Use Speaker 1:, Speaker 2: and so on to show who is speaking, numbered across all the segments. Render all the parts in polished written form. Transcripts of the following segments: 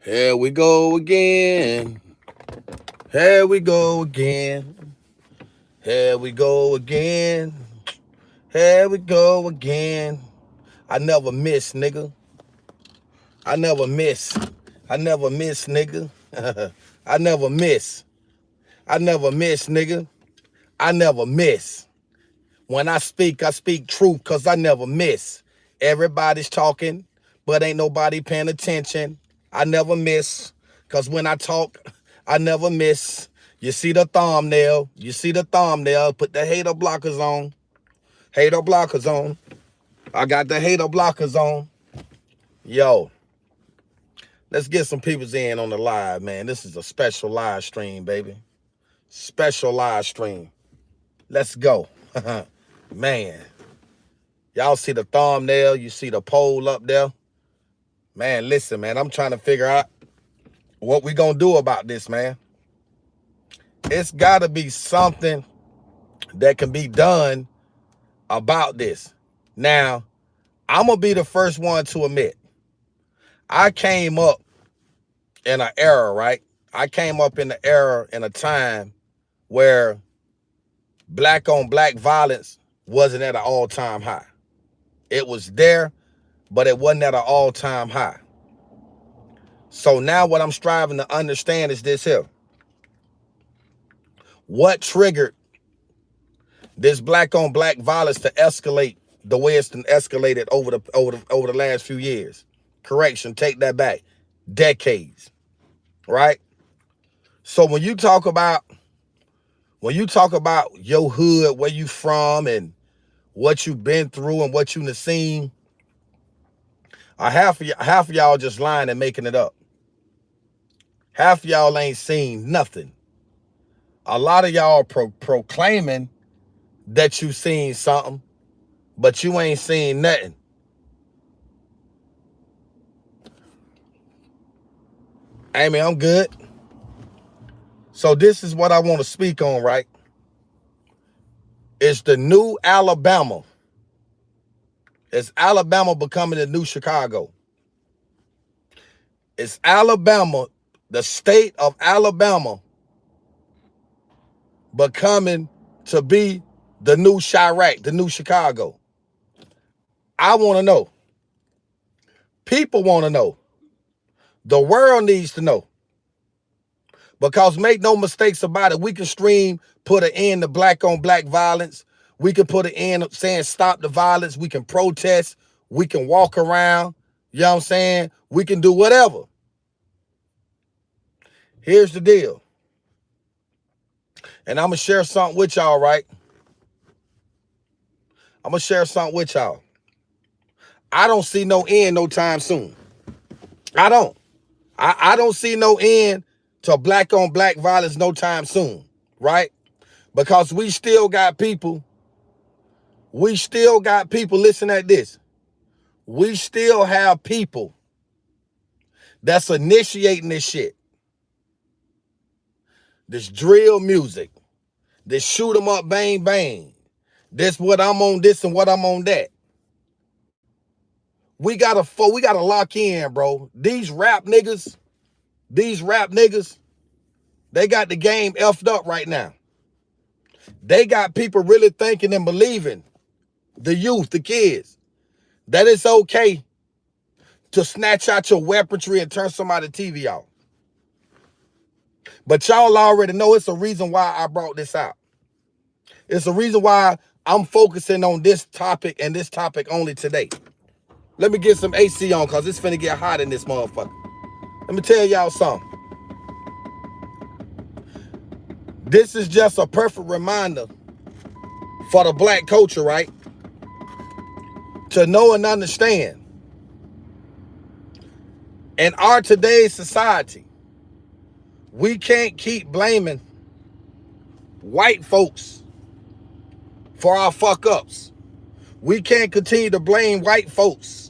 Speaker 1: Here we go again. Here we go again. Here we go again. Here we go again. I never miss, nigga. I never miss. I never miss, nigga. I never miss. I never miss, nigga. I never miss. When I speak truth because I never miss. Everybody's talking, but ain't nobody paying attention. I never miss because when I talk, I never miss. You see the thumbnail. You see the thumbnail. Put the hater blockers on. Hater blockers on. I got the hater blockers on. Yo, let's get some people's in on the live, man. This is a special live stream, baby. Special live stream. Let's go. Man. Y'all see the thumbnail. You see the poll up there. Man, listen, man. I'm trying to figure out what we gonna do about this, man. It's got to be something that can be done about this. Now, I'm going to be the first one to admit, I came up in an era, right? I came up in the era in a time where black on black violence wasn't at an all-time high. It was there, but it wasn't at an all-time high. So now what I'm striving to understand is this here. What triggered this black on black violence to escalate the way it's been escalated over the last few years? Correction, take that back. Decades. Right? So when you talk about your hood, where you from and what you've been through and what you've seen, half of y'all just lying and making it up. Half of y'all ain't seen nothing. A lot of y'all proclaiming that you seen something, but you ain't seen nothing. Amy, I'm good. So this is what I want to speak on, right? It's the new Alabama. It's Alabama becoming the new Chicago. It's Alabama, the state of Alabama, becoming to be the new Chirac, the new Chicago. I want to know. People want to know. The world needs to know. Because make no mistakes about it, we can stream, put an end to black on black violence. We can put an end saying stop the violence. We can protest. We can walk around. You know what I'm saying? We can do whatever. Here's the deal. And I'm going to share something with y'all, right? I'm going to share something with y'all. I don't see no end no time soon. I don't. I don't see no end to black on black violence no time soon, right? Because we still got people, listen at this. We still have people that's initiating this shit. This drill music, this shoot 'em up, bang, bang. This what I'm on this and what I'm on that. We gotta lock in, bro. These rap niggas, they got the game effed up right now. They got people really thinking and believing, the youth, the kids, that it's okay to snatch out your weaponry and turn somebody's TV off. But y'all already know it's a reason why I brought this out. It's a reason why I'm focusing on this topic and this topic only today. Let me get some AC on because it's finna get hot in this motherfucker. Let me tell y'all something. This is just a perfect reminder for the black culture, right? To know and understand. In our today's society, we can't keep blaming white folks for our fuck-ups. We can't continue to blame white folks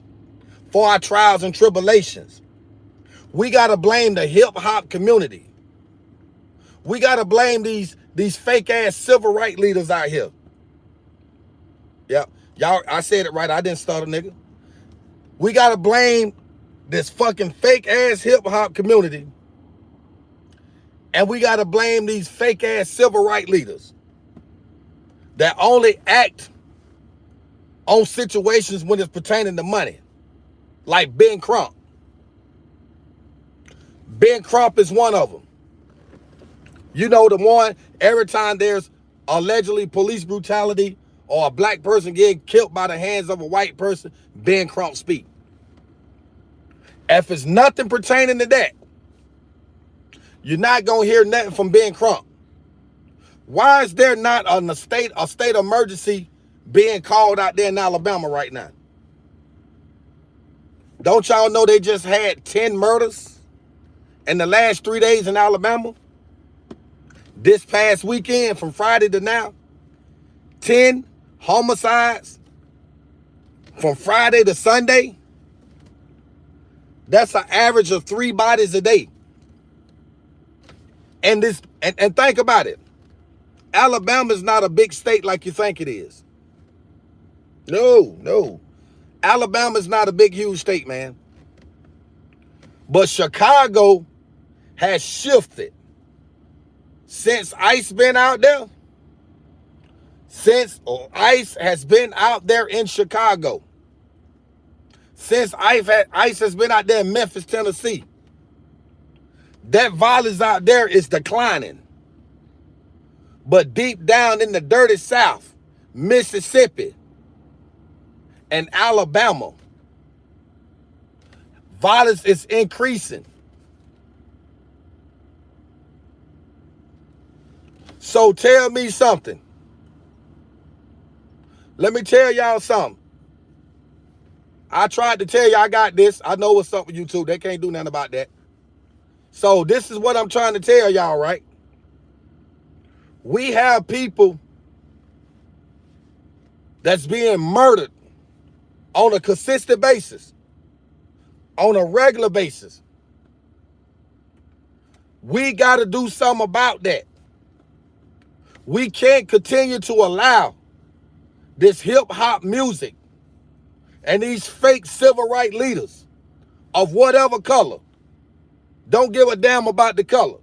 Speaker 1: for our trials and tribulations. We got to blame the hip-hop community. We got to blame these fake-ass civil rights leaders out here. Yep. Y'all, I said it right. I didn't start a nigga. We got to blame this fucking fake ass hip hop community, and we got to blame these fake ass civil rights leaders that only act on situations when it's pertaining to money, like Ben Crump. Ben Crump is one of them. You know, the one, every time there's allegedly police brutality or a black person getting killed by the hands of a white person, Ben Crump speak. If it's nothing pertaining to that, you're not going to hear nothing from Ben Crump. Why is there not a state emergency being called out there in Alabama right now? Don't y'all know they just had 10 murders in the last 3 days in Alabama? This past weekend, from Friday to now, 10 homicides from Friday to Sunday. That's an average of 3 bodies a day. And think about it. Alabama's not a big state like you think it is. No. Alabama's not a big, huge state, man. But Chicago has shifted. Since ICE been out there, since ICE has been out there in Chicago, since ICE has been out there in Memphis, Tennessee, that violence out there is declining. But deep down in the dirty South, Mississippi, and Alabama, violence is increasing. So tell me something. Let me tell y'all something. I tried to tell you I got this. I know what's up with YouTube. They can't do nothing about that. So this is what I'm trying to tell y'all, right? We have people that's being murdered on a consistent basis, on a regular basis. We got to do something about that. We can't continue to allow this hip-hop music and these fake civil rights leaders of whatever color, don't give a damn about the color,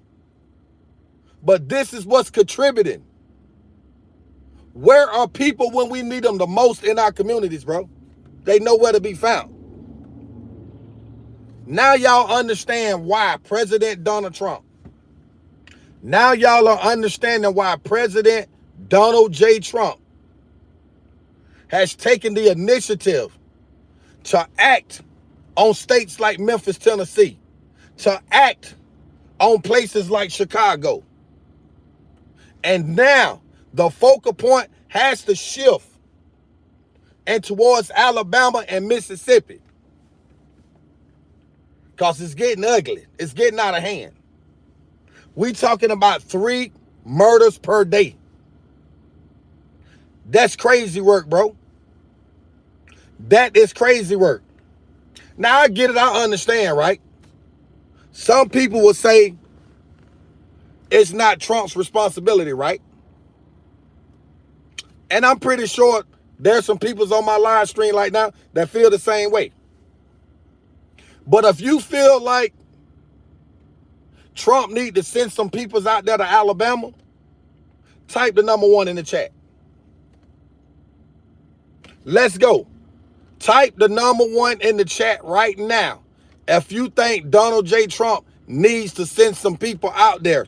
Speaker 1: but this is what's contributing. Where are people when we need them the most in our communities, bro? They know where to be found. Now y'all understand why President Donald Trump, now y'all are understanding why President Donald J. Trump has taken the initiative to act on states like Memphis, Tennessee, to act on places like Chicago. And now the focal point has to shift and towards Alabama and Mississippi, because it's getting ugly. It's getting out of hand. We talking about 3 murders per day. That's crazy work, bro. That is crazy work. Now I get it, I understand, right? Some people will say it's not Trump's responsibility, right? And I'm pretty sure there's some people on my live stream right now that feel the same way. But if you feel like Trump need to send some people out there to Alabama, type the number 1 in the chat. Let's go. Type the number 1 in the chat right now if you think Donald J. Trump needs to send some people out there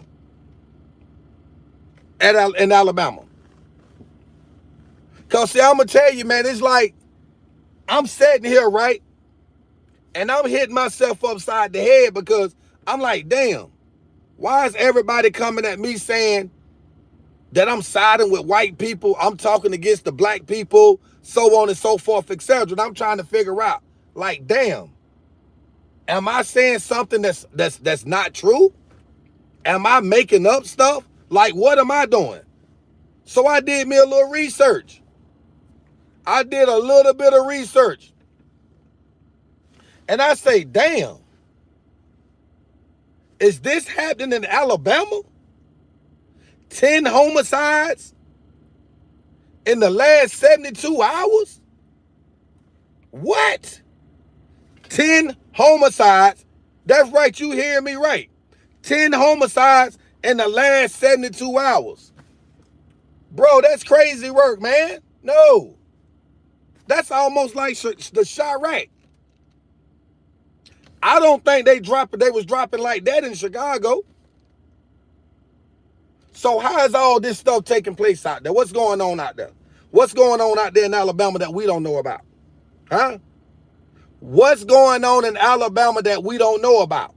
Speaker 1: in Alabama. Because, see, I'm going to tell you, man, it's like I'm sitting here, right? And I'm hitting myself upside the head because I'm like, damn, why is everybody coming at me saying that I'm siding with white people, I'm talking against the black people, so on and so forth, etc. And I'm trying to figure out, like, damn, am I saying something that's not true? Am I making up stuff? Like, what am I doing? So I did me a little research. I did a little bit of research. And I say, damn, is this happening in Alabama? 10 homicides in the last 72 hours? What? 10 homicides. That's right, you hear me right. 10 homicides in the last 72 hours. Bro, that's crazy work, man. No. That's almost like the Chirac. I don't think they was dropping like that in Chicago. So how is all this stuff taking place out there? What's going on out there? What's going on out there in Alabama that we don't know about? Huh? What's going on in Alabama that we don't know about?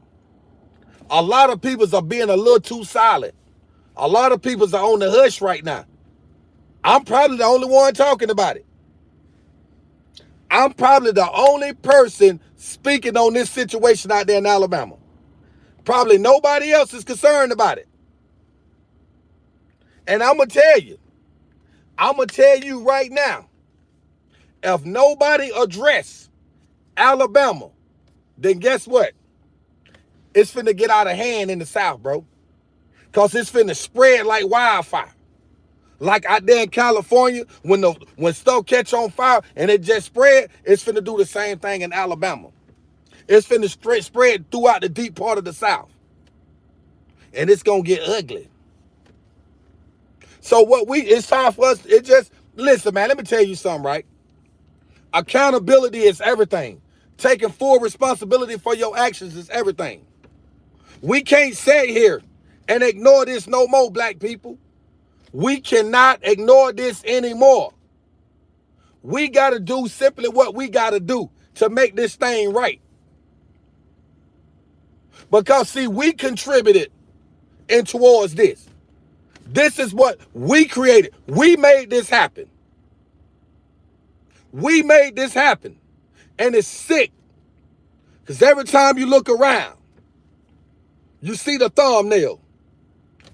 Speaker 1: A lot of people are being a little too silent. A lot of people are on the hush right now. I'm probably the only one talking about it. I'm probably the only person speaking on this situation out there in Alabama. Probably nobody else is concerned about it. And I'm going to tell you right now, if nobody address Alabama, then guess what? It's finna get out of hand in the South, bro. Because it's finna spread like wildfire. Like out there in California, when stuff catch on fire and it just spread, it's finna do the same thing in Alabama. It's finna spread throughout the deep part of the South. And it's gonna get ugly. So it's time for us, listen, man, let me tell you something, right? Accountability is everything. Taking full responsibility for your actions is everything. We can't sit here and ignore this no more, black people. We cannot ignore this anymore. We got to do simply what we got to do to make this thing right. Because, see, we contributed in towards this. This is what we created. We made this happen. We made this happen. And it's sick. Because every time you look around, you see the thumbnail.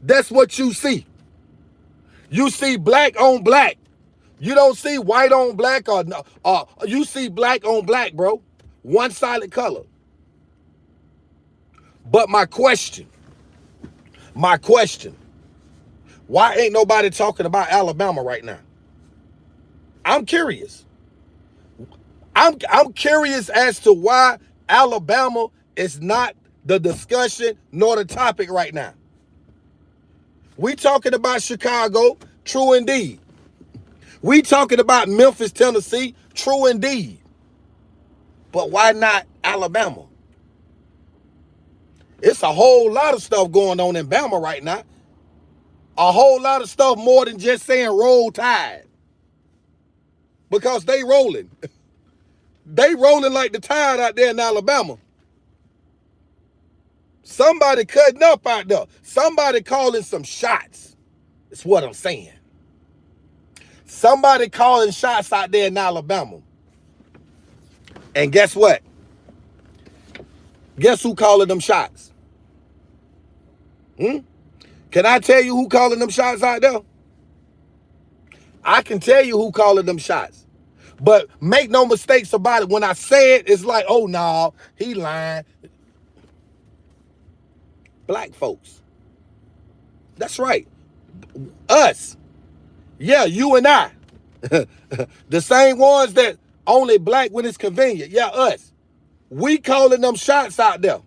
Speaker 1: That's what you see. You see black on black. You don't see white on black or you see black on black, bro. One solid color. But my question, why ain't nobody talking about Alabama right now? I'm curious. I'm curious as to why Alabama is not the discussion nor the topic right now. We talking about Chicago, true indeed. We talking about Memphis, Tennessee, true indeed. But why not Alabama? It's a whole lot of stuff going on in Bama right now. A whole lot of stuff more than just saying roll tide. Because they rolling. They rolling like the tide out there in Alabama. Somebody cutting up out there. Somebody calling some shots. That's what I'm saying. Somebody calling shots out there in Alabama. And guess what? Guess who calling them shots? Can I tell you who calling them shots out there? I can tell you who calling them shots. But make no mistakes about it. When I say it, it's like, oh, no, he lying. Black folks. That's right. Us. Yeah, you and I. The same ones that only black when it's convenient. Yeah, us. We calling them shots out there.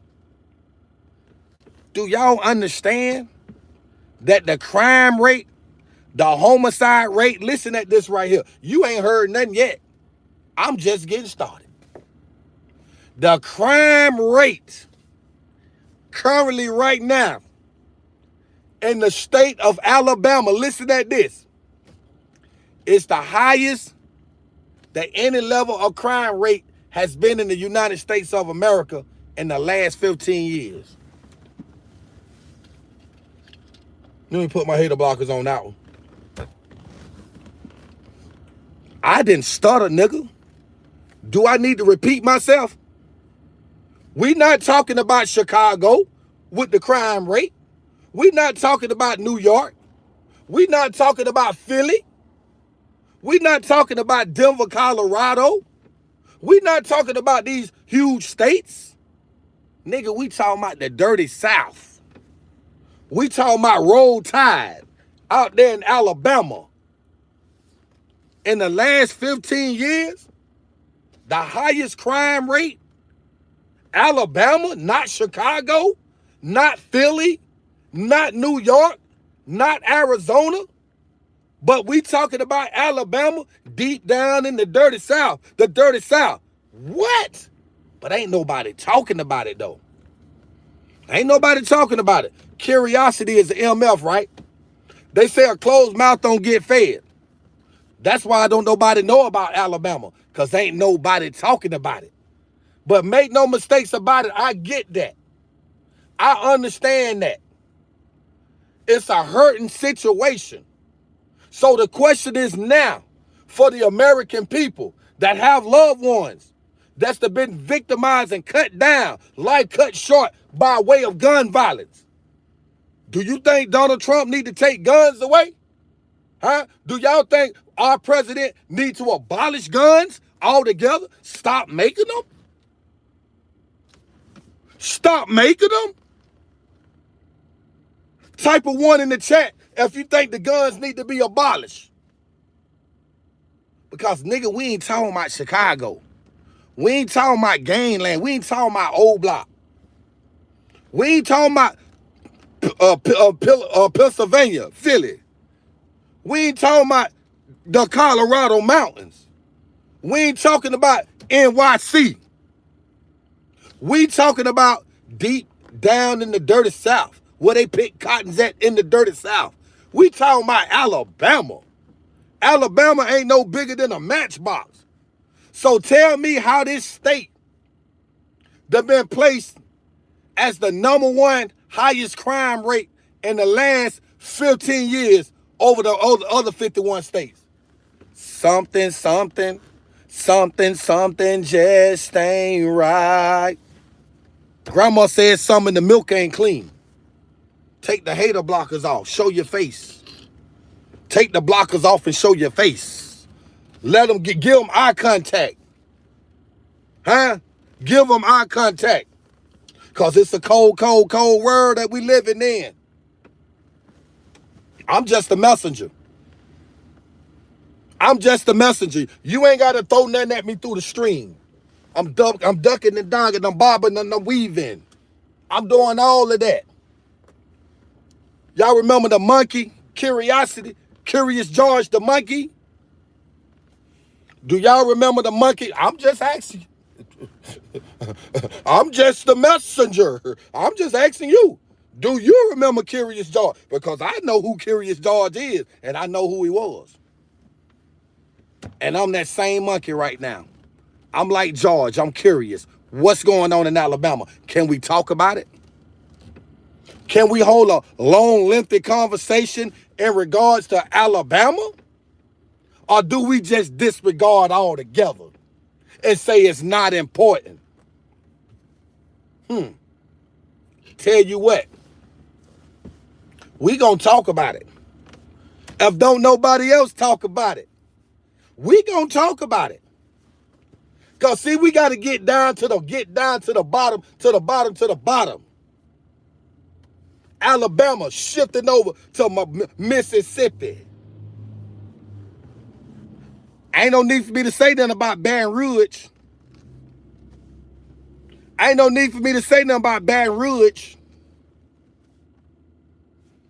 Speaker 1: Do y'all understand that the crime rate, the homicide rate, listen at this right here. You ain't heard nothing yet. I'm just getting started. The crime rate currently right now in the state of Alabama, listen at this. It's the highest that any level of crime rate has been in the United States of America in the last 15 years. Let me put my hater blockers on that one. I didn't stutter, nigga. Do I need to repeat myself? We not talking about Chicago with the crime rate. We not talking about New York. We not talking about Philly. We not talking about Denver, Colorado. We not talking about these huge states. Nigga, we talking about the dirty South. We talking about roll tide out there in Alabama. In the last 15 years, the highest crime rate Alabama, not Chicago, not Philly, not New York, not Arizona, but we talking about Alabama deep down in the dirty South. The dirty South. What? But ain't nobody talking about it though. Ain't nobody talking about it. Curiosity is the MF, right? They say a closed mouth don't get fed. That's why don't nobody know about Alabama, because ain't nobody talking about it. But make no mistakes about it, I get that. I understand that. It's a hurting situation. So the question is now, for the American people that have loved ones that's been victimized and cut down, life cut short by way of gun violence. Do you think Donald Trump need to take guns away? Huh? Do y'all think our president need to abolish guns altogether? Stop making them? Stop making them? Type of one in the chat if you think the guns need to be abolished. Because, nigga, we ain't talking about Chicago. We ain't talking about gangland. We ain't talking about old block. We ain't talking about Pennsylvania, Philly. We ain't talking about the Colorado mountains. We ain't talking about NYC. We talking about deep down in the dirty South, where they pick cottons at in the dirty South. We talking about Alabama. Alabama ain't no bigger than a matchbox. So tell me how this state that been placed as the #1 highest crime rate in the last 15 years over the other 51 states. Something just ain't right. Grandma said something in the milk ain't clean. Take the hater blockers off. Show your face. Take the blockers off and show your face. Let them give them eye contact. Huh? Give them eye contact. Because it's a cold, cold, cold world that we living in. I'm just a messenger. I'm just a messenger. You ain't got to throw nothing at me through the stream. I'm ducking and dodging. I'm bobbing and I'm weaving. I'm doing all of that. Y'all remember the monkey? Curiosity? Curious George the monkey? Do y'all remember the monkey? I'm just asking. I'm just the messenger. I'm just asking you. Do you remember Curious George? Because I know who Curious George is, and I know who he was. And I'm that same monkey right now. I'm like George. I'm curious. What's going on in Alabama? Can we talk about it? Can we hold a long, lengthy conversation in regards to Alabama? Or do we just disregard altogether and say it's not important? Tell you what, we gonna talk about it. If don't nobody else talk about it, we gonna talk about it. Cause see, we gotta get down to the bottom. Alabama shifting over to Mississippi. Ain't no need for me to say nothing about Baton Rouge. Ain't no need for me to say nothing about Baton Rouge.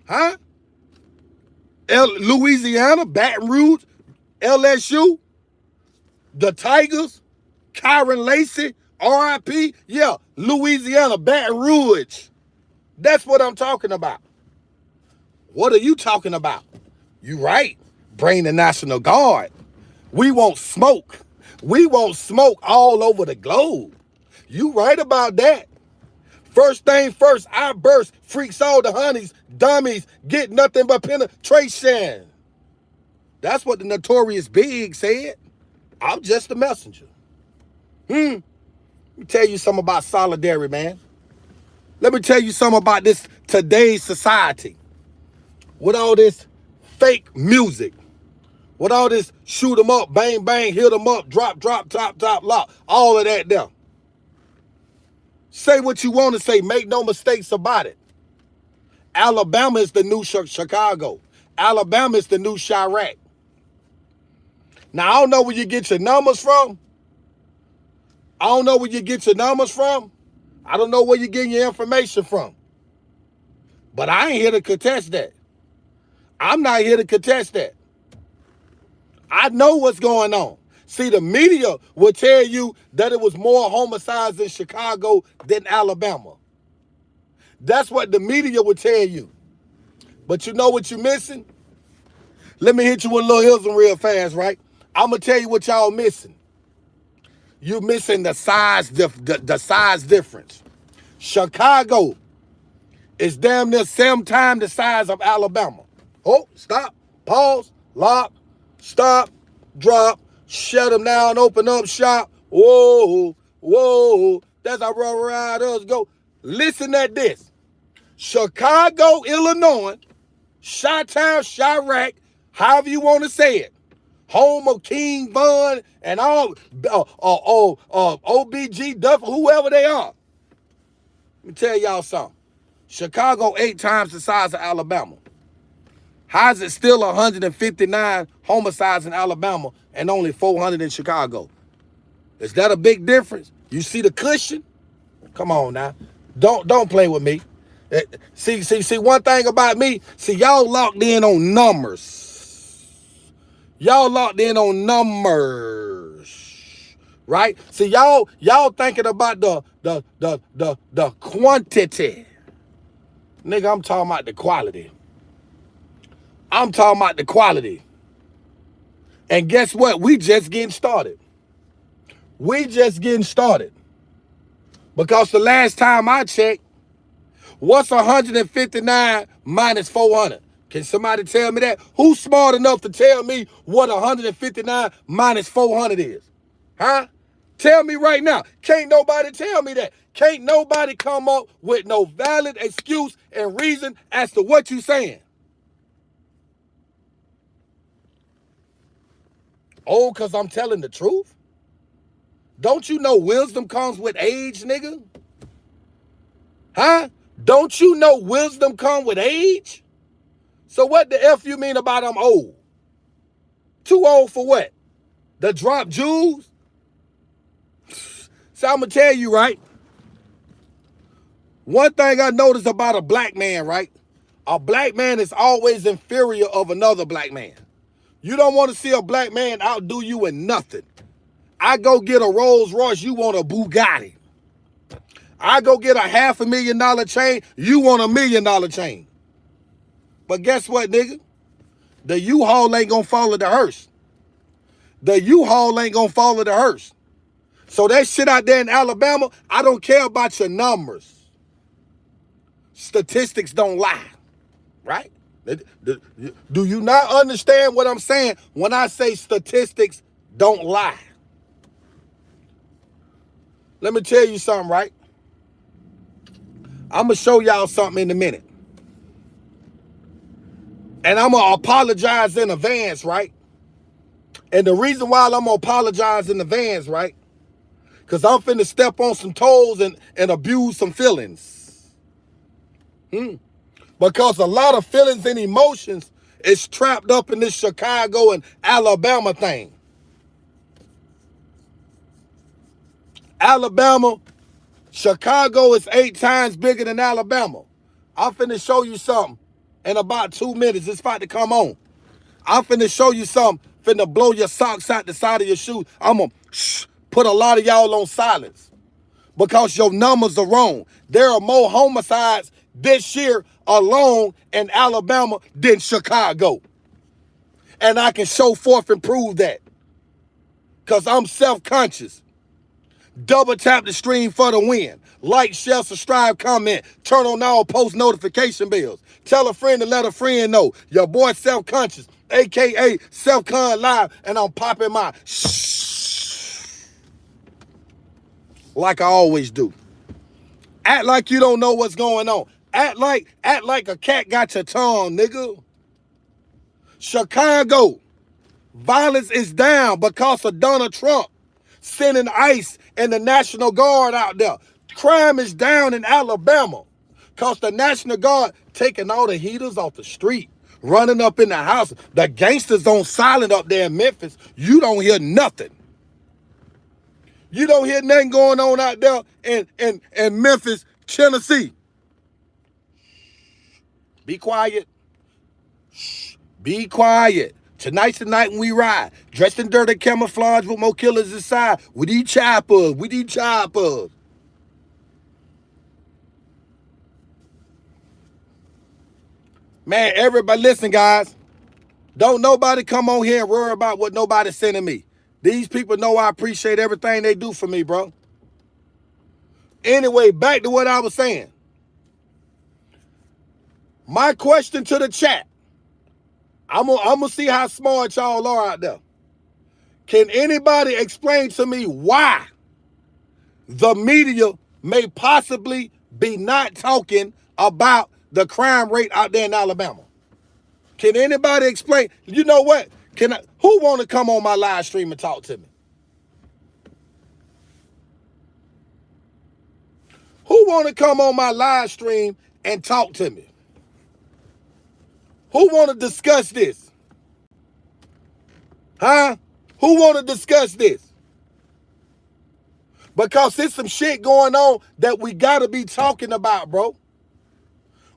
Speaker 1: Huh? Louisiana, Baton Rouge, LSU, the Tigers, Kyron Lacey, RIP. Yeah, Louisiana, Baton Rouge. That's what I'm talking about. What are you talking about? You right. Bring the National Guard. We won't smoke. We won't smoke all over the globe. You right about that. First thing first, I burst, freaks all the honeys, dummies, get nothing but penetration. That's what the Notorious Big said. I'm just a messenger. Let me tell you something about solidarity, man. Let me tell you something about this today's society. With all this fake music. With all this shoot 'em up, bang, bang, hit 'em up, drop, top, lock. All of that there. Say what you want to say. Make no mistakes about it. Alabama is the new Chicago. Alabama is the new Chirac. Now, I don't know where you get your numbers from. I don't know where you get your numbers from. I don't know where you're getting your information from. But I ain't here to contest that. I'm not here to contest that. I know what's going on. See, the media will tell you that it was more homicides in Chicago than Alabama. That's what the media will tell you. But you know what you're missing? Let me hit you with a little Hills real fast, right? I'm going to tell you what y'all missing. You're missing the size difference. Chicago is damn near 7 times the size of Alabama. Oh, stop, pause, lock, stop, drop, shut them down, open up shop. Whoa, whoa, that's how Rough Riders go. Listen at this. Chicago, Illinois, Chi-Town, Chirac, however you want to say it, home of King Von and all OBG Duff, whoever they are. Let me tell y'all something. Chicago 8 times the size of Alabama. How is it still 159 homicides in Alabama and only 400 in Chicago? Is that a big difference? You see the cushion? Come on now. Don't play with me. See, one thing about me, see, y'all locked in on numbers. Y'all locked in on numbers. Right? See, y'all thinking about the quantity. Nigga, I'm talking about the quality. I'm talking about the quality. And guess what? We just getting started. We just getting started. Because the last time I checked, what's 159 minus 400? Can somebody tell me that? Who's smart enough to tell me what 159 minus 400 is? Huh? Tell me right now. Can't nobody tell me that. Can't nobody come up with no valid excuse and reason as to what you saying. Oh, because I'm telling the truth? Don't you know wisdom comes with age, nigga? Huh? Don't you know wisdom comes with age? So what the F you mean about I'm old? Too old for what? The drop jewels? So I'm going to tell you, right? One thing I noticed about a black man, right? A black man is always inferior of another black man. You don't want to see a black man outdo you in nothing. I go get a Rolls Royce, you want a Bugatti. I go get a $500,000 chain, you want $1 million chain. But guess what, nigga? The U-Haul ain't gonna follow the hearse. The U-Haul ain't gonna follow the hearse. So that shit out there in Alabama, I don't care about your numbers. Statistics don't lie, right? Do you not understand what I'm saying when I say statistics don't lie? Let me tell you something, right? I'm going to show y'all something in a minute. And I'm going to apologize in advance, right? And the reason why I'm going to apologize in advance, right? Because I'm finna step on some toes and abuse some feelings. Because a lot of feelings and emotions is trapped up in this Chicago and Alabama thing. Chicago is 8 times bigger than Alabama. I'm finna show you something in about 2 minutes. It's about to come on. I'm finna show you something, finna blow your socks out the side of your shoes. I'm gonna put a lot of y'all on silence because your numbers are wrong. There are more homicides this year alone in Alabama than Chicago. And I can show forth and prove that because I'm self-conscious. Double tap the stream for the win. Like, share, subscribe, comment. Turn on all post notification bells. Tell a friend to let a friend know. Your boy self-conscious, a.k.a. Self-Con Live, and I'm popping my shh like I always do. Act like you don't know what's going on. Act like a cat got your tongue, nigga. Chicago, violence is down because of Donald Trump sending ICE and the National Guard out there. Crime is down in Alabama because the National Guard taking all the heaters off the street, running up in the house. The gangsters on silent up there in Memphis. You don't hear nothing. You don't hear nothing going on out there in Memphis, Tennessee. Be quiet. Be quiet. Tonight's the night when we ride. Dressed in dirty camouflage with more killers inside. We need choppers. We need choppers. Man, everybody, listen, guys. Don't nobody come on here and worry about what nobody's sending me. These people know I appreciate everything they do for me, bro. Anyway, back to what I was saying. My question to the chat. I'm gonna see how smart y'all are out there. Can anybody explain to me why the media may possibly be not talking about the crime rate out there in Alabama? Can anybody explain? You know what? Who want to come on my live stream and talk to me? Who want to come on my live stream and talk to me? Who want to discuss this? Huh? Who want to discuss this? Because there's some shit going on that we got to be talking about, bro.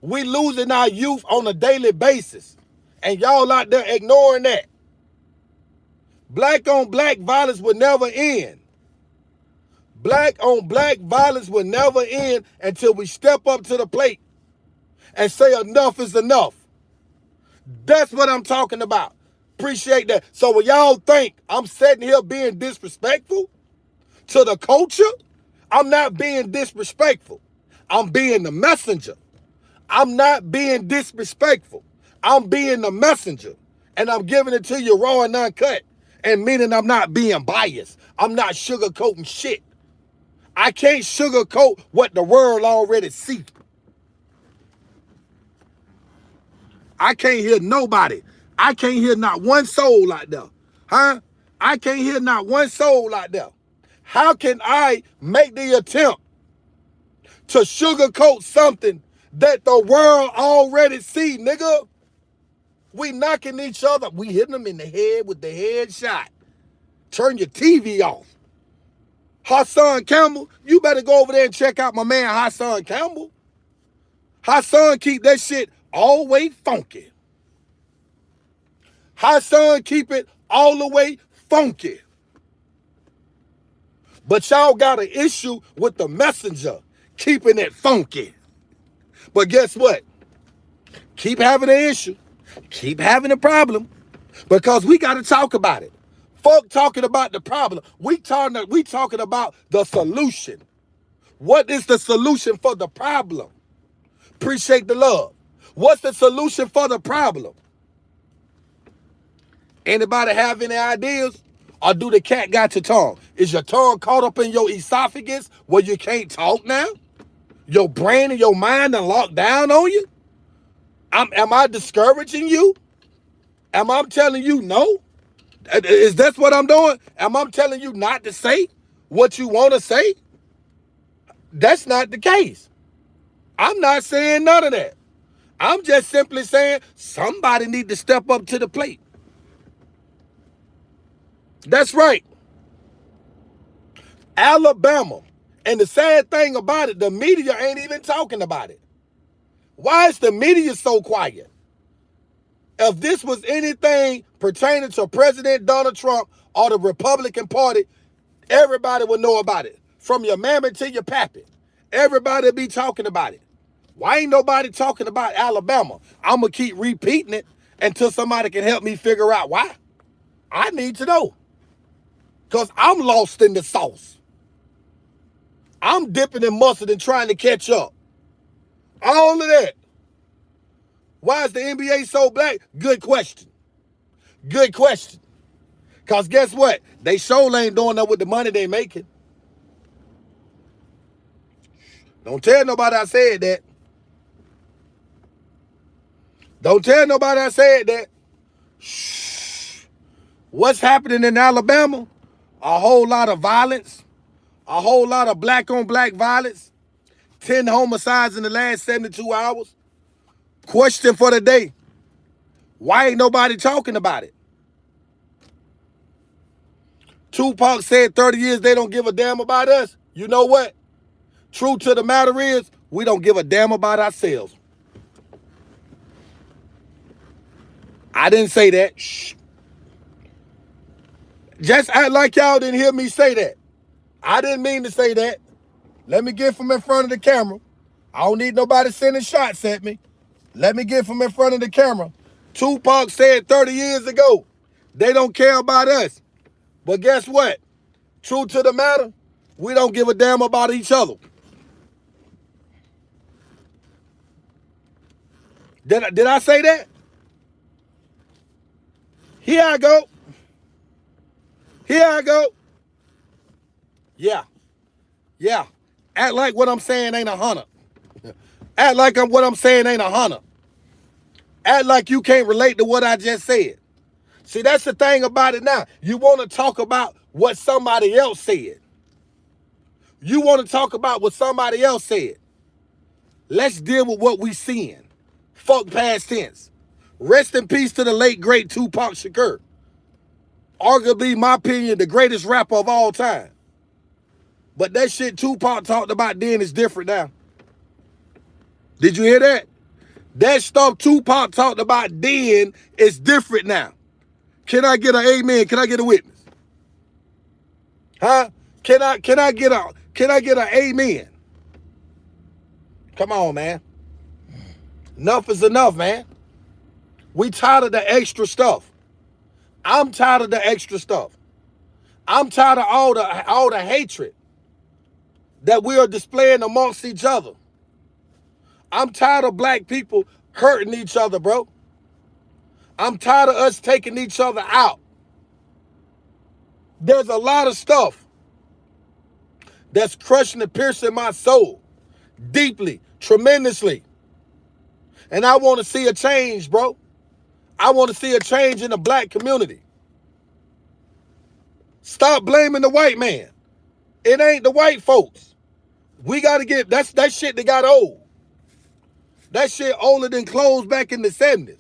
Speaker 1: We losing our youth on a daily basis. And y'all out there ignoring that. Black on black violence will never end. Black on black violence will never end until we step up to the plate and say enough is enough. That's what I'm talking about. Appreciate that. So when y'all think I'm sitting here being disrespectful to the culture, I'm not being disrespectful. I'm being the messenger. I'm not being disrespectful. I'm being the messenger. And I'm giving it to you raw and uncut. And meaning I'm not being biased. I'm not sugarcoating shit. I can't sugarcoat what the world already see. I can't hear nobody. I can't hear not one soul out there. Huh? I can't hear not one soul out there. How can I make the attempt to sugarcoat something that the world already see, nigga? We knocking each other. We hitting them in the head with the headshot. Turn your TV off. Hassan Campbell, you better go over there and check out my man Hassan Campbell. Hassan keep that shit always funky. Hassan keep it all the way funky. But y'all got an issue with the messenger keeping it funky. But guess what? Keep having an issue. Keep having a problem. Because we got to talk about it. Folk talking about the problem. We talking about the solution. What is the solution for the problem? Appreciate the love. What's the solution for the problem? Anybody have any ideas? Or do the cat got your tongue? Is your tongue caught up in your esophagus where you can't talk now? Your brain and your mind are locked down on you? Am I discouraging you? Am I telling you no? Is that what I'm doing? Am I telling you not to say what you want to say? That's not the case. I'm not saying none of that. I'm just simply saying somebody need to step up to the plate. That's right. Alabama. And the sad thing about it, the media ain't even talking about it. Why is the media so quiet? If this was anything pertaining to President Donald Trump or the Republican Party, everybody would know about it. From your mammy to your pappy. Everybody be talking about it. Why ain't nobody talking about Alabama? I'm going to keep repeating it until somebody can help me figure out why. I need to know. Because I'm lost in the sauce. I'm dipping in mustard and trying to catch up. All of that. Why is the NBA so black? Good question. Good question. Because guess what? They sure ain't doing that with the money they making. Don't tell nobody I said that. Don't tell nobody I said that. Shh. What's happening in Alabama? A whole lot of violence. A whole lot of black on black violence. 10 homicides in the last 72 hours. Question for the day. Why ain't nobody talking about it? Tupac said 30 years they don't give a damn about us. You know what? True to the matter is, we don't give a damn about ourselves. I didn't say that. Shh. Just act like y'all didn't hear me say that. I didn't mean to say that. Let me get from in front of the camera. I don't need nobody sending shots at me. Let me get from in front of the camera. Tupac said 30 years ago, they don't care about us. But guess what? True to the matter, we don't give a damn about each other. Did I say that? Here I go. Here I go. Yeah. Yeah. Act like what I'm saying ain't 100. Act like what I'm saying ain't 100. Act like you can't relate to what I just said. See, that's the thing about it now. You want to talk about what somebody else said. You want to talk about what somebody else said. Let's deal with what we seeing. Fuck past tense. Rest in peace to the late, great Tupac Shakur. Arguably, my opinion, the greatest rapper of all time. But that shit Tupac talked about then is different now. Did you hear that? That stuff Tupac talked about then is different now. Can I get an amen? Can I get a witness? Huh? Can I get an amen? Come on, man. Enough is enough, man. We tired of the extra stuff. I'm tired of the extra stuff. I'm tired of all the hatred that we are displaying amongst each other. I'm tired of black people hurting each other, bro. I'm tired of us taking each other out. There's a lot of stuff that's crushing and piercing my soul deeply, tremendously. And I want to see a change, bro. I want to see a change in the black community. Stop blaming the white man. It ain't the white folks. We got to get, that shit that got old. That shit older than clothes back in the 70s.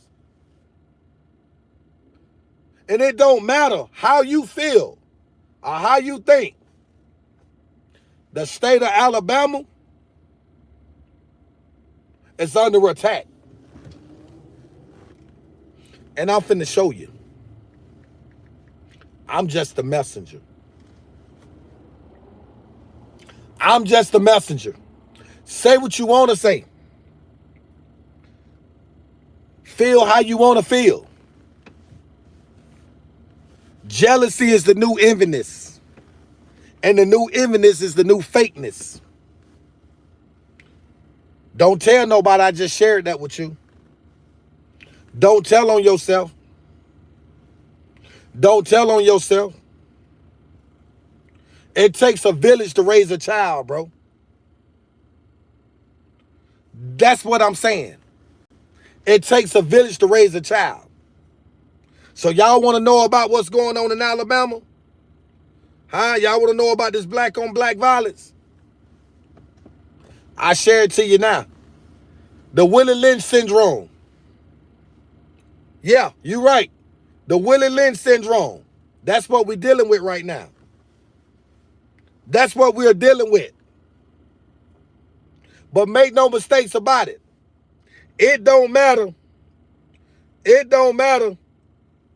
Speaker 1: And it don't matter how you feel or how you think. The state of Alabama is under attack. And I'm finna show you. I'm just a messenger. I'm just a messenger. Say what you want to say. Feel how you want to feel. Jealousy is the new enviness. And the new enviness is the new fakeness. Don't tell nobody I just shared that with you. Don't tell on yourself. Don't tell on yourself. It takes a village to raise a child, bro. That's what I'm saying. It takes a village to raise a child. So y'all want to know about what's going on in Alabama? Huh? Y'all want to know about this black on black violence? I share it to you now. The Willie Lynch syndrome. Yeah, you're right. The Willie Lynch syndrome. That's what we're dealing with right now. That's what we're dealing with. But make no mistakes about it. It don't matter. It don't matter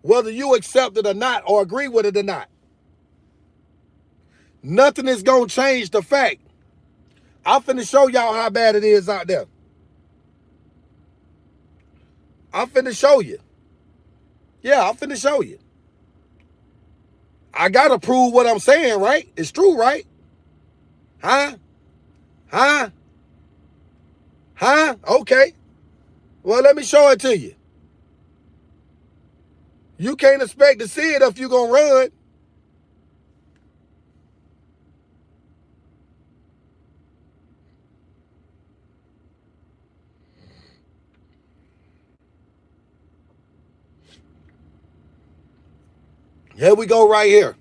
Speaker 1: whether you accept it or not or agree with it or not. Nothing is going to change the fact. I'm finna show y'all how bad it is out there. I'm finna show you. Yeah, I'm finna show you. I gotta prove what I'm saying, right? It's true, right? Huh? Huh? Huh? Okay. Well, let me show it to you. You can't expect to see it if you're gonna run. Here we go right here.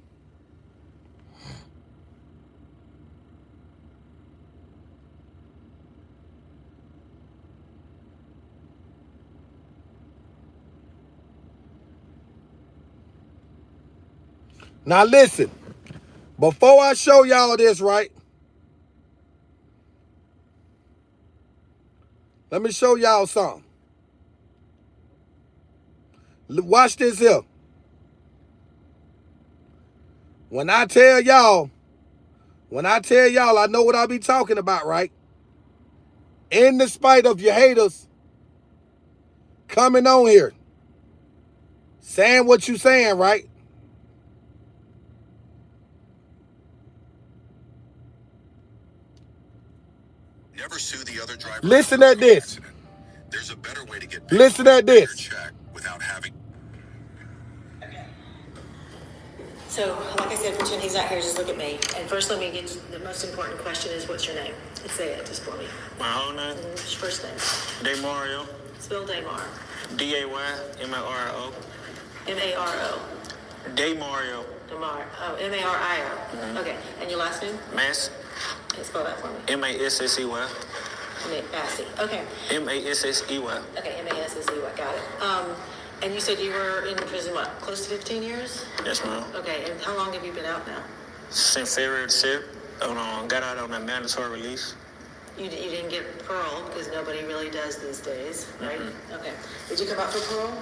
Speaker 1: Now listen. Before I show y'all this, right? Let me show y'all something. Watch this here. When I tell y'all, I know what I be talking about, right? In the spite of your haters coming on here, saying what you saying, right? Never sue the other driver. Listen at this. There's a better way to get paid. Listen at this. Without having.
Speaker 2: So, like I said, pretend he's not here, just look at me. And first, let me get to the most important question is, what's your name? Let's say it just for me.
Speaker 3: My whole name?
Speaker 2: What's your first name?
Speaker 3: Demario.
Speaker 2: Spell Daymar.
Speaker 3: D-A-Y-M-A-R-O.
Speaker 2: M-A-R-O.
Speaker 3: Demario.
Speaker 2: Damar. Oh, M-A-R-I-O.
Speaker 3: Mm-hmm.
Speaker 2: Okay. And your last name?
Speaker 3: Mass.
Speaker 2: Okay, spell that for me.
Speaker 3: M-A-S-S-E-Y.
Speaker 2: Massey. Okay.
Speaker 3: M-A-S-S-E-Y.
Speaker 2: Okay, M-A-S-S-E-Y. Got it. And you said you were in prison, what, close to 15 years?
Speaker 3: Yes, ma'am.
Speaker 2: Okay, and how long have you been out now?
Speaker 3: Since February the 6th. Got out on a mandatory release.
Speaker 2: You didn't get parole, because nobody really does these days, right?
Speaker 3: Mm-hmm.
Speaker 2: Okay. Did you come out for parole?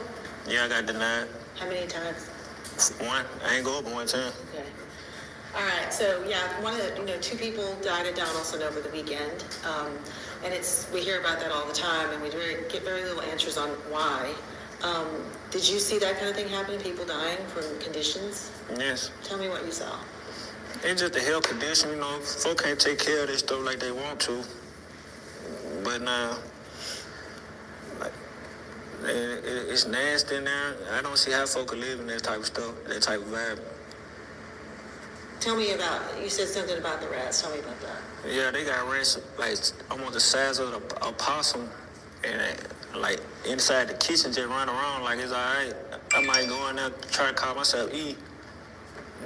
Speaker 3: Yeah, I got denied.
Speaker 2: How many times?
Speaker 3: One. I ain't go up one time.
Speaker 2: Okay. All right. So yeah, two people died at Donaldson over the weekend, and we hear about that all the time, and we get very little answers on why. Did you see that kind of thing happening? People dying from conditions?
Speaker 3: Yes.
Speaker 2: Tell me what you saw.
Speaker 3: It's just a health condition, folk can't take care of this stuff like they want to. But now, it's nasty in there. I don't see how folk can live in that type of stuff, that type of vibe.
Speaker 2: Tell me you said something about the rats. Tell me about that.
Speaker 3: Yeah, they got rats like almost the size of a possum, and like inside the kitchen just run around like it's all right. I might go in there try to call myself eat.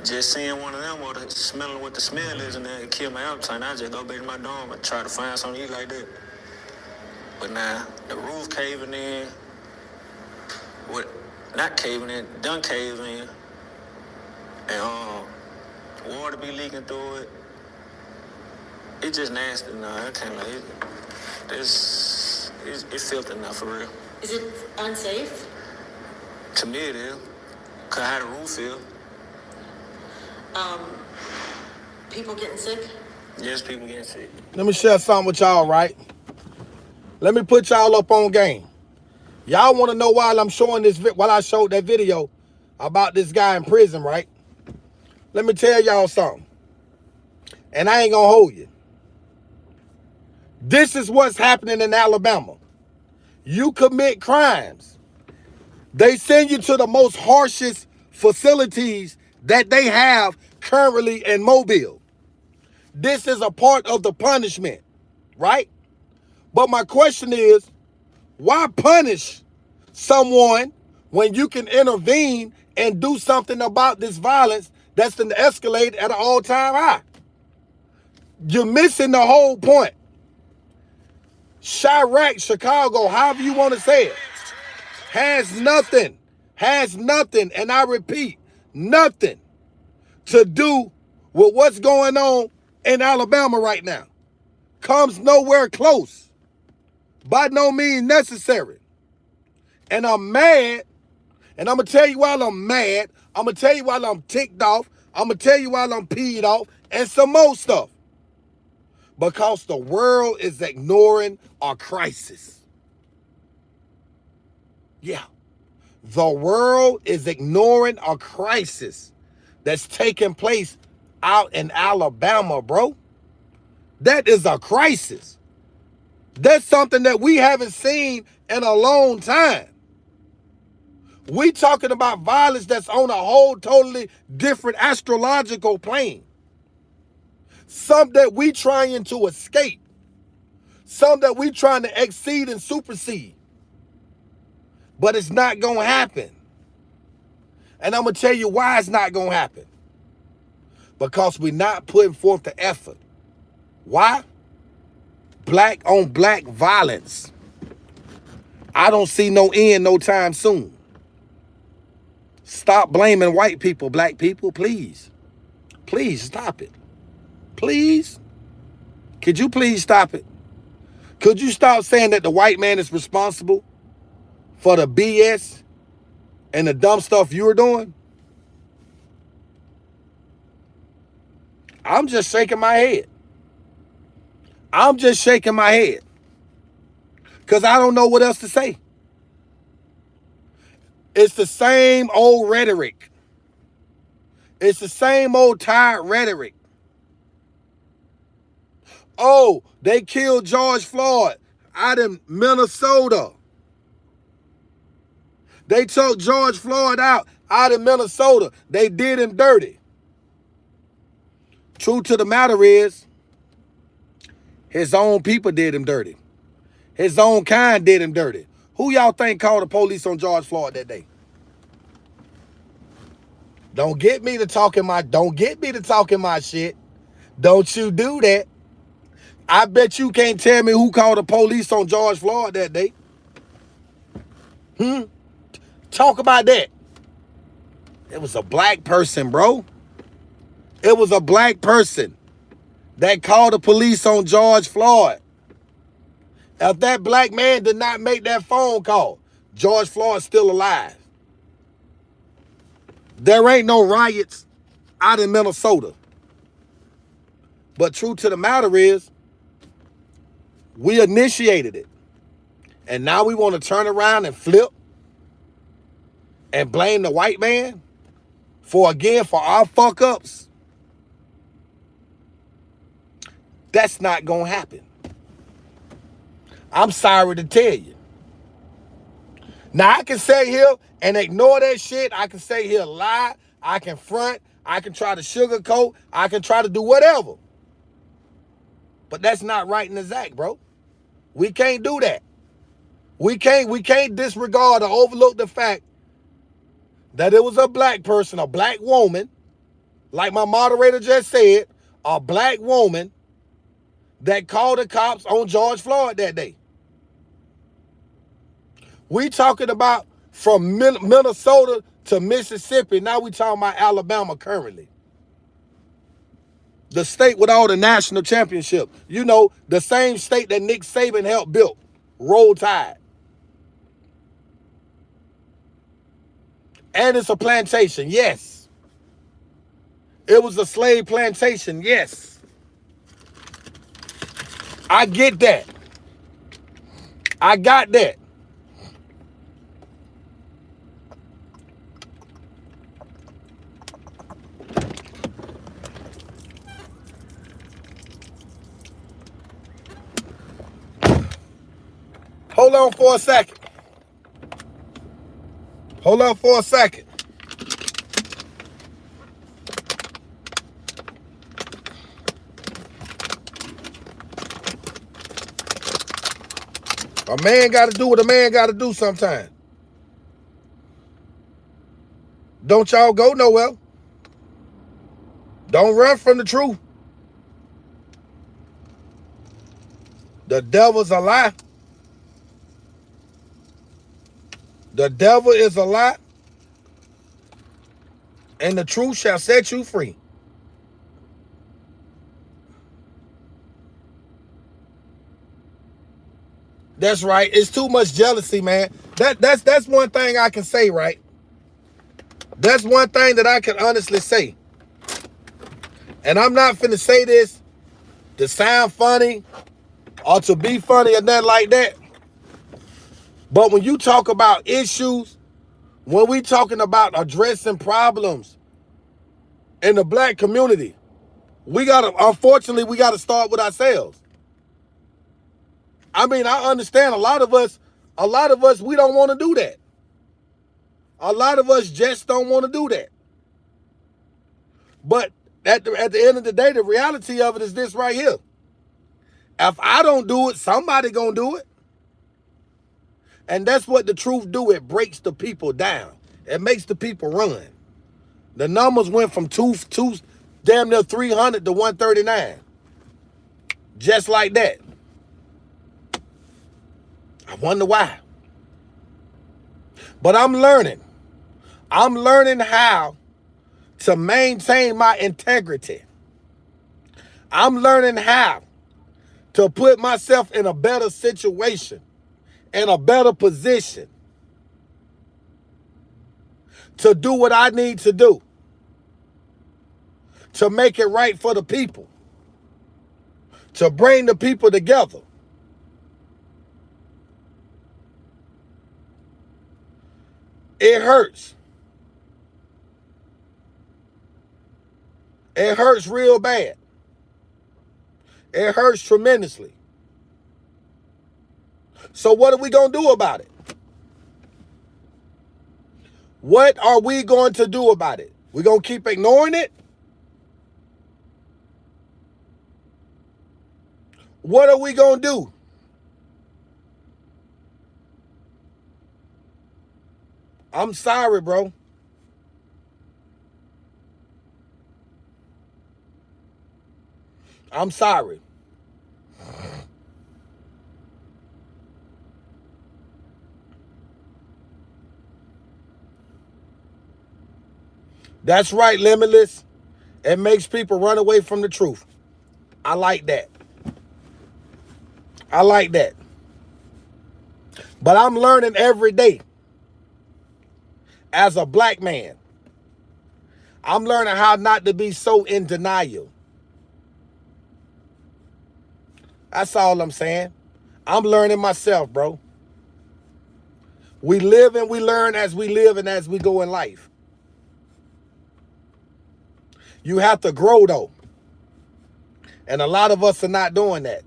Speaker 3: Just seeing one of them or smelling what the smell is and then it kill my appetite. I just go back to my dorm and try to find something to eat like that. But now the roof caving in, not caving in, done caving in, and water be leaking through it. It's just nasty now. I can't like it. It's filthy now for real.
Speaker 2: Is it unsafe?
Speaker 3: To me it is. Cause how the roof feel.
Speaker 2: People getting sick?
Speaker 3: Yes, people getting sick.
Speaker 1: Let me share something with y'all, right? Let me put y'all up on game. Y'all want to know why I'm showing this, while I showed that video about this guy in prison, right? Let me tell y'all something. And I ain't gonna hold you. This is what's happening in Alabama. You commit crimes. They send you to the most harshest facilities that they have currently in Mobile. This is a part of the punishment, right? But my question is, why punish someone when you can intervene and do something about this violence that's been escalated at an all-time high? You're missing the whole point. Chirac, Chicago, however you want to say it, has nothing, and I repeat, nothing to do with what's going on in Alabama right now. Comes nowhere close. By no means necessary. And I'm mad, and I'm going to tell you why I'm mad. I'm going to tell you why I'm ticked off. I'm going to tell you why I'm peed off, and some more stuff. Because the world is ignoring our crisis. Yeah. The world is ignoring a crisis that's taking place out in Alabama, bro. That is a crisis. That's something that we haven't seen in a long time. We talking about violence that's on a whole totally different astrological plane. Some that we trying to escape. Some that we trying to exceed and supersede. But it's not going to happen. And I'm going to tell you why it's not going to happen. Because we're not putting forth the effort. Why? Black on black violence. I don't see no end no time soon. Stop blaming white people, black people, please. Please stop it. Please. Could you please stop it? Could you stop saying that the white man is responsible for the BS and the dumb stuff you're doing? I'm just shaking my head. I'm just shaking my head. Because I don't know what else to say. It's the same old rhetoric. It's the same old tired rhetoric. Oh, they killed George Floyd out in Minnesota. They took George Floyd out in Minnesota. They did him dirty. Truth to the matter is, his own people did him dirty. His own kind did him dirty. Who y'all think called the police on George Floyd that day? Don't get me to talking my shit. Don't you do that. I bet you can't tell me who called the police on George Floyd that day. Talk about that. It was a black person, bro. It was a black person that called the police on George Floyd. If that black man did not make that phone call, George Floyd's still alive. There ain't no riots out in Minnesota. But truth to the matter is, we initiated it. And now we want to turn around and flip and blame the white man for our fuck ups. That's not going to happen. I'm sorry to tell you. Now, I can sit here and ignore that shit. I can sit here lie. I can front. I can try to sugarcoat. I can try to do whatever. But that's not right and exact, bro. We can't do that. We can't disregard or overlook the fact that it was a black person, a black woman, like my moderator just said, a black woman that called the cops on George Floyd that day. We talking about from Minnesota to Mississippi. Now we talking about Alabama currently. The state with all the national championship. You know, the same state that Nick Saban helped build. Roll Tide. And it's a plantation, yes. It was a slave plantation, yes. I get that. I got that. Hold on for a second. Hold on for a second. A man got to do what a man got to do sometimes. Don't y'all go nowhere. Don't run from the truth. The devil's a lie. The devil is a lie. And the truth shall set you free. That's right. It's too much jealousy, man. That's one thing I can say, right? That's one thing that I can honestly say. And I'm not finna say this to sound funny or to be funny or nothing like that. But when you talk about issues, when we talking about addressing problems in the black community, unfortunately, we gotta start with ourselves. I mean, I understand a lot of us, we don't want to do that. A lot of us just don't want to do that. But at the end of the day, the reality of it is this right here. If I don't do it, somebody gonna do it. And that's what the truth do. It breaks the people down. It makes the people run. The numbers went from two damn near 300 to 139. Just like that. I wonder why. But I'm learning. I'm learning how to maintain my integrity. I'm learning how to put myself in a better situation, in a better position to do what I need to do, to make it right for the people, to bring the people together. It hurts. It hurts real bad. It hurts tremendously. So what are we going to do about it? What are we going to do about it? We're going to keep ignoring it? What are we going to do? I'm sorry, bro. I'm sorry. That's right, Limitless. It makes people run away from the truth. I like that. I like that. But I'm learning every day as a black man. I'm learning how not to be so in denial. That's all I'm saying. I'm learning myself, bro. We live and we learn as we live and as we go in life. You have to grow, though. And a lot of us are not doing that.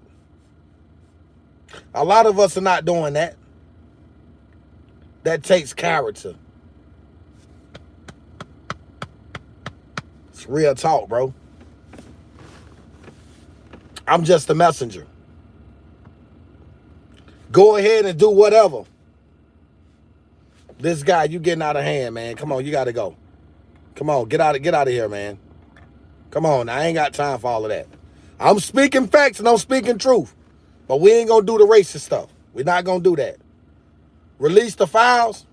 Speaker 1: A lot of us are not doing that. That takes character. It's real talk, bro. I'm just a messenger. Go ahead and do whatever. This guy, you getting out of hand, man. Come on, you got to go. Come on, get out of here, man. Come on, I ain't got time for all of that. I'm speaking facts and I'm speaking truth. But we ain't going to do the racist stuff. We're not going to do that. Release the files.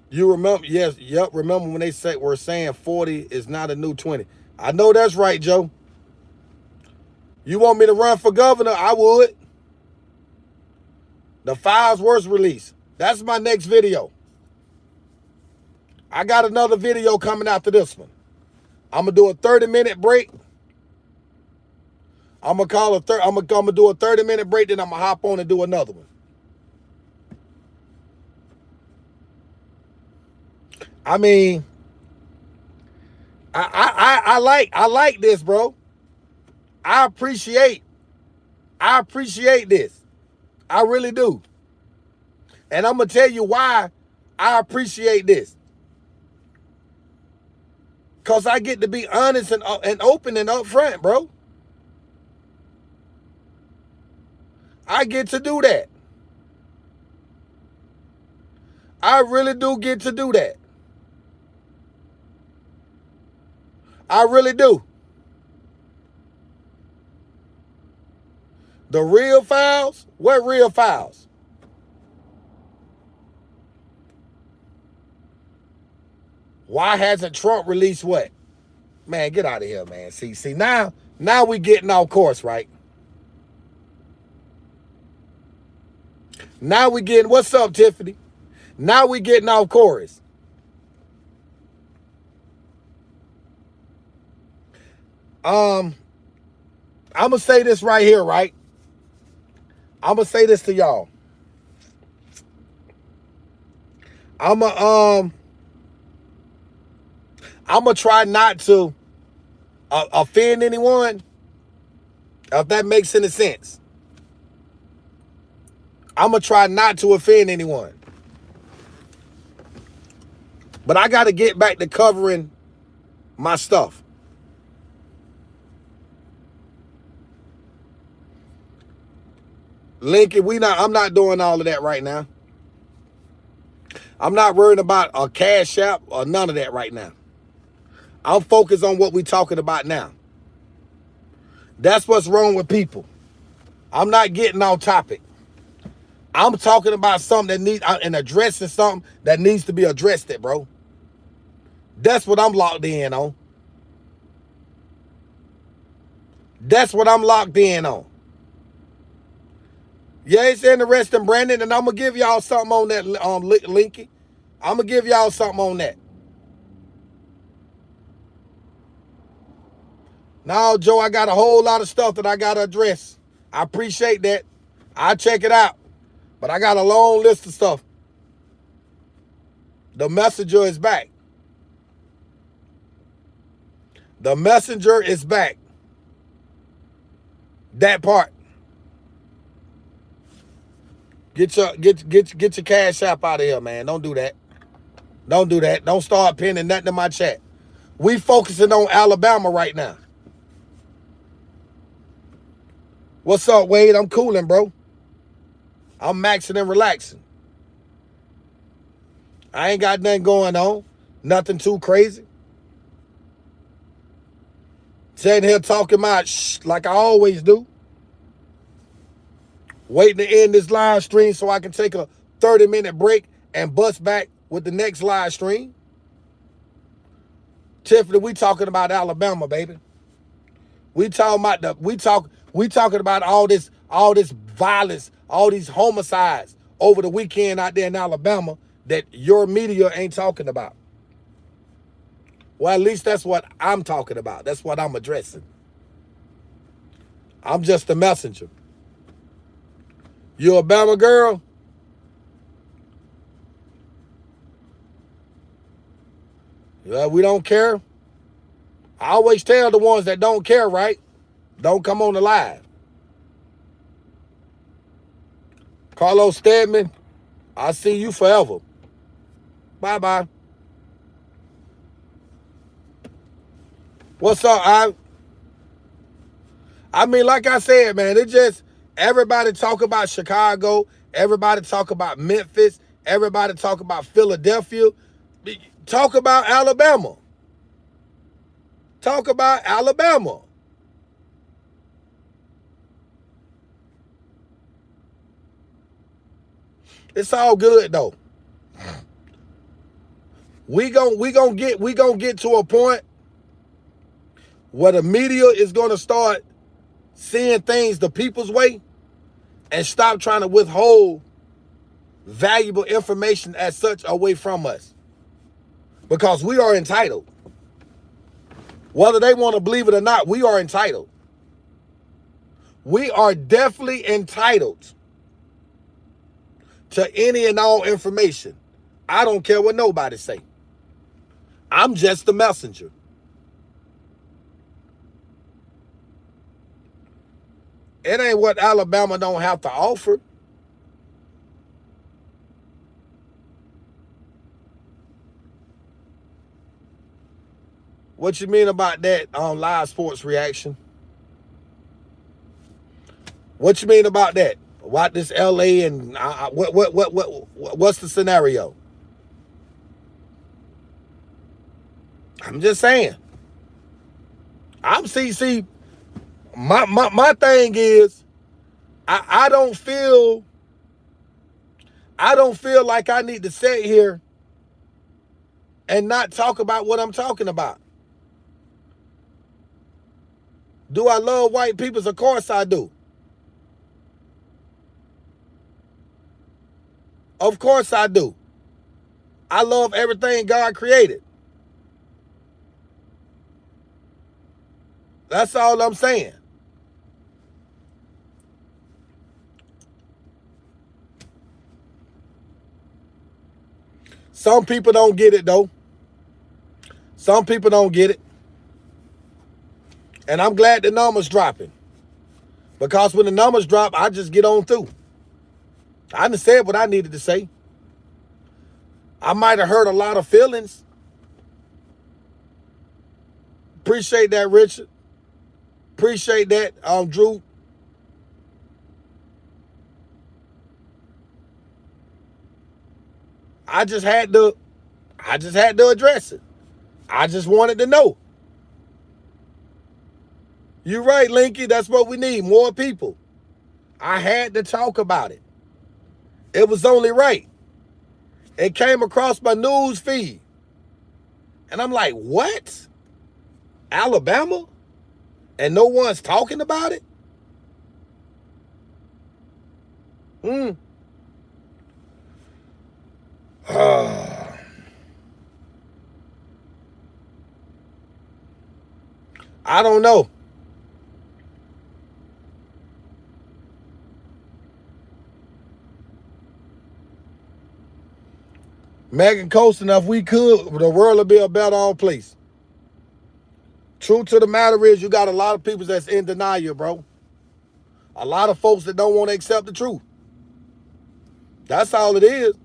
Speaker 1: You remember, yes, yep, remember when they were saying 40 is not a new 20. I know that's right, Joe. You want me to run for governor? I would. The files was released. That's my next video. I got another video coming after this one. I'm gonna do a 30-minute break. I'm gonna do a 30-minute break, then I'm gonna hop on and do another one. I mean, I like this, bro. I appreciate this. I really do. And I'm gonna tell you why I appreciate this. Because I get to be honest and open and upfront, bro. I get to do that. I really do get to do that. I really do. The real files? What real files? Why hasn't Trump released what? Man, get out of here, man. See, now we getting off course, right? Now we getting, what's up, Tiffany? Now we getting off course. I'm gonna say this right here, right? I'm gonna say this to y'all. I'm gonna try not to offend anyone, if that makes any sense. I'm gonna try not to offend anyone. But I gotta get back to covering my stuff. Lincoln, I'm not doing all of that right now. I'm not worried about a cash app or none of that right now. I'm focused on what we're talking about now. That's what's wrong with people. I'm not getting off topic. I'm talking about something that needs and addressing something that needs to be addressed, bro. That's what I'm locked in on. That's what I'm locked in on. Yeah, it's interesting, Brandon, and I'm going to give y'all something on that, Linky. I'm going to give y'all something on that. Now, Joe, I got a whole lot of stuff that I got to address. I appreciate that. I'll check it out. But I got a long list of stuff. The messenger is back. The messenger is back. That part. Get your cash app out of here, man. Don't do that. Don't do that. Don't start pinning nothing in my chat. We focusing on Alabama right now. What's up, Wade? I'm cooling, bro. I'm maxing and relaxing. I ain't got nothing going on. Nothing too crazy. Sitting here talking about shh like I always do. Waiting to end this live stream so I can take a 30-minute break and bust back with the next live stream. Tiffany, we talking about Alabama, baby. We talking about all this violence, all these homicides over the weekend out there in Alabama that your media ain't talking about. Well, at least that's what I'm talking about. That's what I'm addressing. I'm just a messenger. You a Bama girl? Yeah, we don't care. I always tell the ones that don't care, right? Don't come on the live. Carlos Stedman, I'll see you forever. Bye-bye. What's up, I mean, like I said, man, it just, everybody talk about Chicago. Everybody talk about Memphis. Everybody talk about Philadelphia. Talk about Alabama. Talk about Alabama. It's all good though. We gonna get to a point where the media is gonna start seeing things the people's way and stop trying to withhold valuable information as such away from us. Because we are entitled. Whether they want to believe it or not, we are entitled. We are definitely entitled to any and all information. I don't care what nobody say. I'm just the messenger. It ain't what Alabama don't have to offer. What you mean about that on live sports reaction? What you mean about that? What this LA and what's the scenario? I'm just saying. I'm see my thing is I don't feel like I need to sit here and not talk about what I'm talking about. Do I love white people? Of course I do. Of course I do. I love everything God created. That's all I'm saying. Some people don't get it though. Some people don't get it. And I'm glad the numbers dropping. Because when the numbers drop, I just get on through. I done said what I needed to say. I might have hurt a lot of feelings. Appreciate that, Richard. Appreciate that, Drew. I just had to address it. I just wanted to know. You're right, Linky. That's what we need. More people. I had to talk about it. It was only right. It came across my news feed. And I'm like, what? Alabama? And no one's talking about it? I don't know. Megan Coasting, if we could, the world would be a better off place. Truth to the matter is, you got a lot of people that's in denial, bro. A lot of folks that don't want to accept the truth. That's all it is.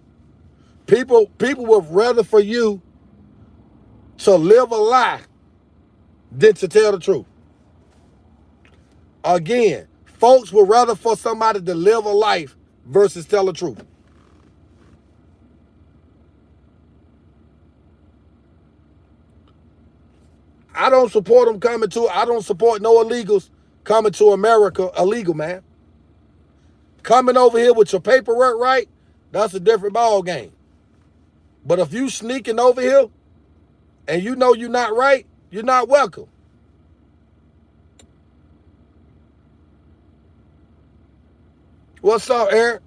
Speaker 1: People would rather for you to live a lie than to tell the truth. Again, folks would rather for somebody to live a life versus tell the truth. I don't support them coming to, I don't support no illegals coming to America illegal, man. Coming over here with your paperwork right, that's a different ball game. But if you sneaking over here and you know you're not right, you're not welcome. What's up, Eric?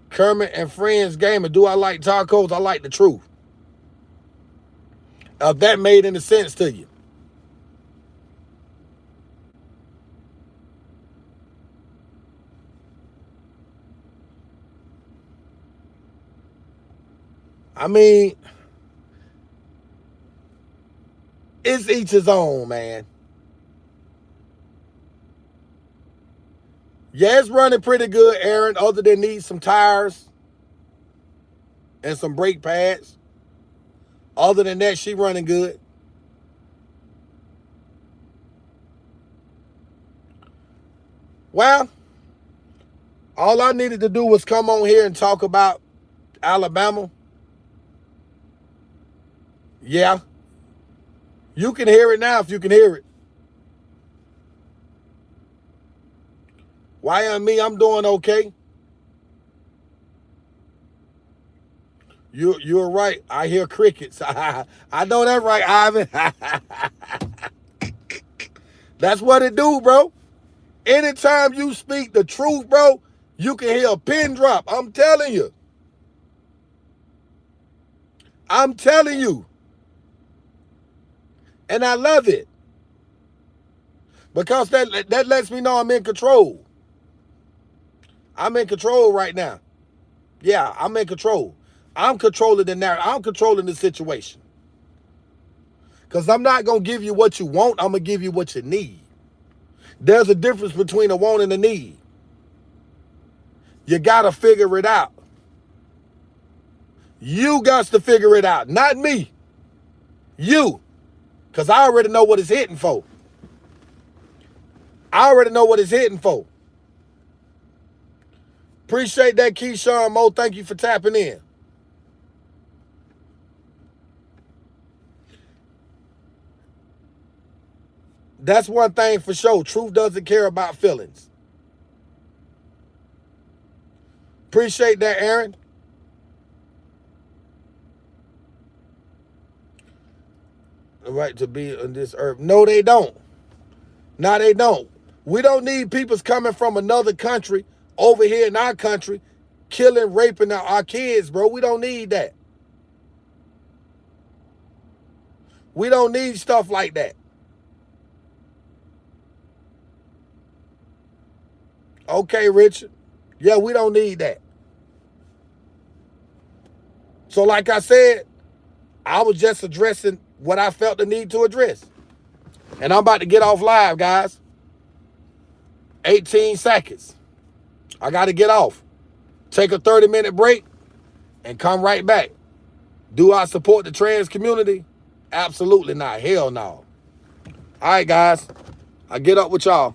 Speaker 1: Kermit and Friends Gamer. Do I like tacos? I like the truth. If that made any sense to you. I mean, it's each his own, man. Yeah, it's running pretty good, Aaron, other than need some tires and some brake pads. Other than that, she running good. Well, all I needed to do was come on here and talk about Alabama. Yeah. You can hear it now if you can hear it. Why am me? I'm doing okay. You're right. I hear crickets. I know that right, Ivan. That's what it do, bro. Anytime you speak the truth, bro, you can hear a pin drop. I'm telling you. I'm telling you. And I love it. Because that lets me know I'm in control. I'm in control right now. Yeah, I'm in control. I'm controlling the narrative. I'm controlling the situation. Because I'm not going to give you what you want. I'm going to give you what you need. There's a difference between a want and a need. You got to figure it out. You got to figure it out, not me. You. Because I already know what it's hitting for. I already know what it's hitting for. Appreciate that, Keyshawn Mo. Thank you for tapping in. That's one thing for sure. Truth doesn't care about feelings. Appreciate that, Aaron. The right to be on this earth. No, they don't. No, they don't. We don't need people coming from another country over here in our country killing, raping our kids, bro. We don't need that. We don't need stuff like that. Okay, Richard. Yeah, we don't need that. So like I said, I was just addressing what I felt the need to address. And I'm about to get off live, guys. 18 seconds. I got to get off. Take a 30-minute break and come right back. Do I support the trans community? Absolutely not. Hell no. All right, guys. I get up with y'all.